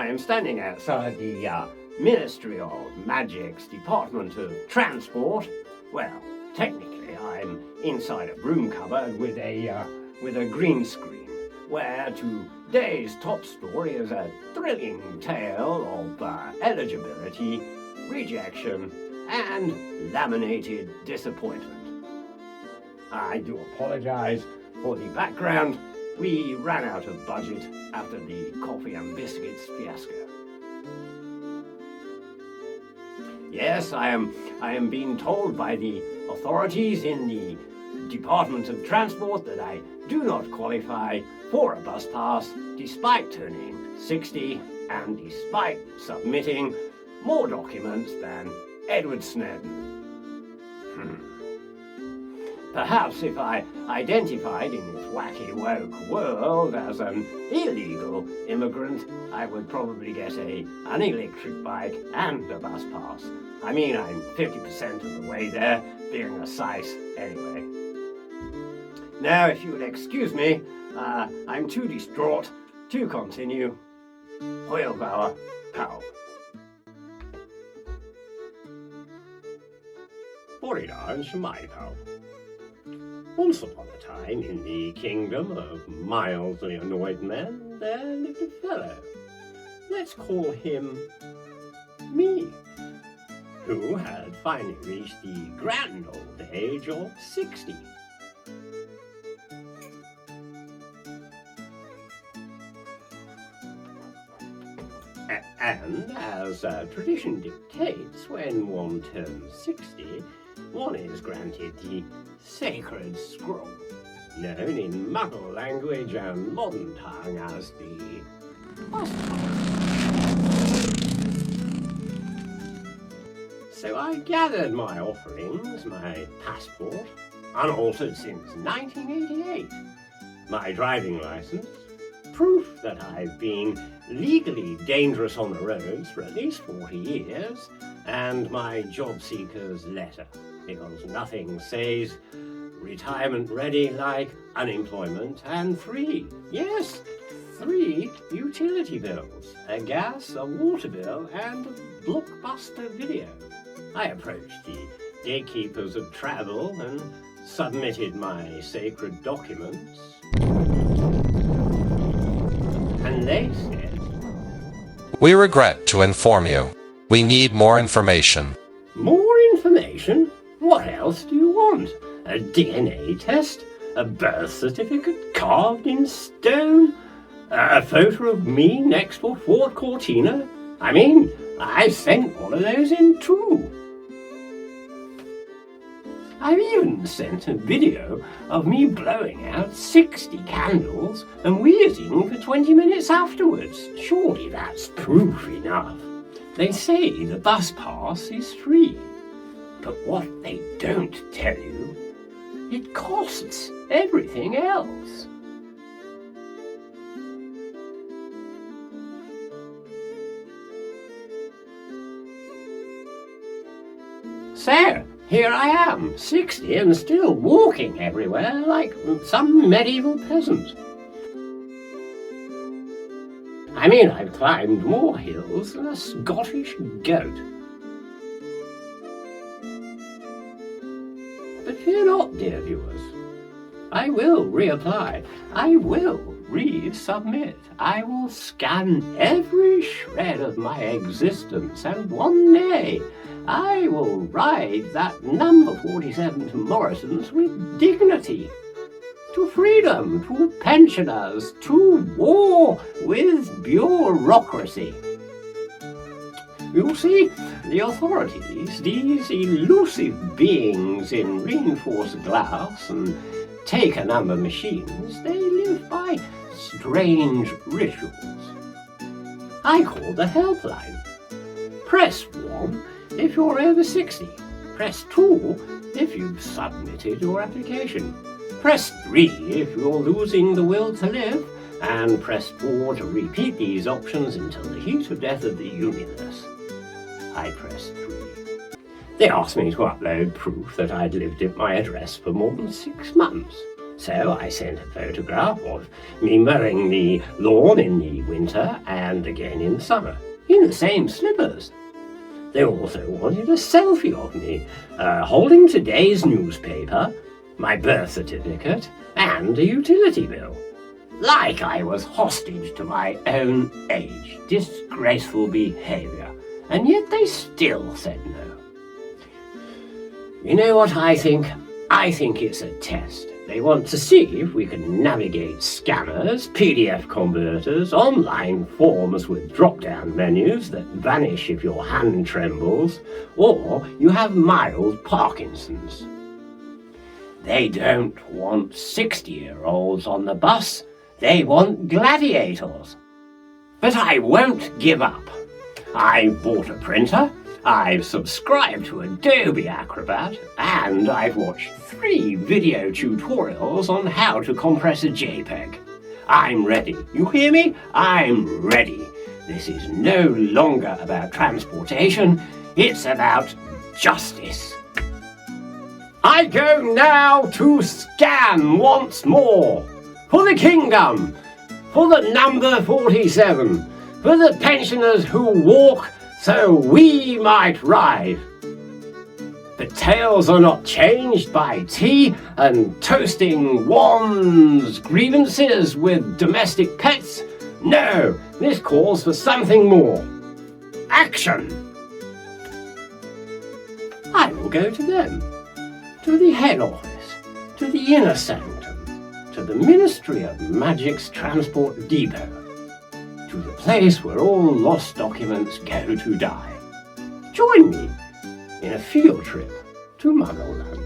I am standing outside the Ministry of Magic's Department of Transport. Well, technically I'm inside a broom cupboard with a green screen, where today's top story is a thrilling tale of eligibility, rejection, and laminated disappointment. I do apologize for the background. We ran out of budget after the coffee and biscuits fiasco. Yes, I am being told by the authorities in the Department of Transport that I do not qualify for a bus pass despite turning 60 and despite submitting more documents than Edward Snowden. Perhaps if I identified in this wacky woke world as an illegal immigrant, I would probably get an electric bike and a bus pass. I mean, I'm 50% of the way there, being a size anyway. Now, if you would excuse me, I'm too distraught to continue. Heulbauer, Powell. 49 Pal. Once upon a time, in the kingdom of mildly annoyed men, there lived a fellow. Let's call him me, who had finally reached the grand old age of 60. And as tradition dictates, when one turns 60, one is granted the Sacred Scroll, known in Muggle language and modern tongue as the So I gathered my offerings, my passport, unaltered since 1988, my driving license, proof that I've been legally dangerous on the roads for at least 40 years, and my job seeker's letter, because nothing says retirement ready like unemployment and 3 utility bills, a gas, a water bill, and a blockbuster video. I approached the gatekeepers of travel and submitted my sacred documents, and they said, "We regret to inform you. We need more information." More information? What else do you want? A DNA test? A birth certificate carved in stone? A photo of me next to a Ford Cortina? I mean, I sent one of those in too. I've even sent a video of me blowing out 60 candles and wheezing for 20 minutes afterwards. Surely that's proof enough. They say the bus pass is free, but what they don't tell you, it costs everything else. So, here I am, 60 and still walking everywhere like some medieval peasant. I mean, I've climbed more hills than a Scottish goat. But fear not, dear viewers. I will reapply. I will resubmit. I will scan every shred of my existence, and one day I will ride that number 47 to Morrison's with dignity, to freedom, to pensioners, to war with bureaucracy. You see, the authorities, these elusive beings in reinforced glass and take-a-number machines, they live by strange rituals. I call the helpline. Press 1 if you're over 60. Press 2 if you've submitted your application. Press 3 if you're losing the will to live, and press 4 to repeat these options until the heat of death of the universe. I pressed 3. They asked me to upload proof that I'd lived at my address for more than 6 months. So I sent a photograph of me mowing the lawn in the winter and again in the summer, in the same slippers. They also wanted a selfie of me, holding today's newspaper, my birth certificate, and a utility bill. Like I was hostage to my own age. Disgraceful behaviour. And yet they still said no. You know what I think? I think it's a test. They want to see if we can navigate scanners, PDF converters, online forms with drop-down menus that vanish if your hand trembles, or you have mild Parkinson's. They don't want 60-year-olds on the bus. They want gladiators. But I won't give up. I've bought a printer, I've subscribed to Adobe Acrobat, and I've watched 3 video tutorials on how to compress a JPEG. I'm ready. You hear me? I'm ready. This is no longer about transportation, it's about justice. I go now to scan once more. For the kingdom, for the number 47, for the pensioners who walk so we might ride. The tales are not changed by tea and toasting one's grievances with domestic pets. No, this calls for something more. Action! I will go to them, to the head office, to the inner sanctum, to the Ministry of Magic's Transport Depot, to the place where all lost documents go to die. Join me in a field trip to Muggleland.